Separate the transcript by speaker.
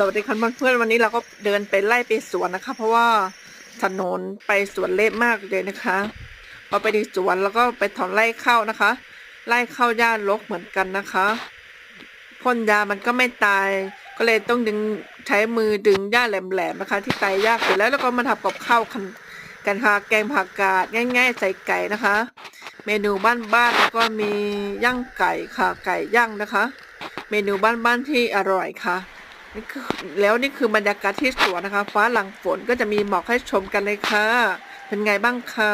Speaker 1: สวัสดีค่ะเพื่อนๆวันนี้เราก็เดินไปไล่ไปสวนนะคะ เพราะว่าถนนไปสวนเละมากเลยนะคะพอไปที่สวนแล้วก็ไปถอนไล่เข้านะคะไล่เข้าหญ้ารกเหมือนกันนะคะพ่นยามันก็ไม่ตายก็เลยต้องใช้มือดึงหญ้าแหลมๆนะคะที่ตายยากอยู่แล้วก็มาทำกับข้าวกันค่ะแกงผักกาดง่ายๆใส่ไก่นะคะ เมนูบ้านๆแล้วก็มีย่างไก่ค่ะไก่ย่างนะคะ เมนูบ้านๆที่อร่อยค่ะนี่คือบรรยากาศที่สวนนะคะฟ้าหลังฝนก็จะมีหมอกให้ชมกันเลยค่ะเป็นไงบ้างคะ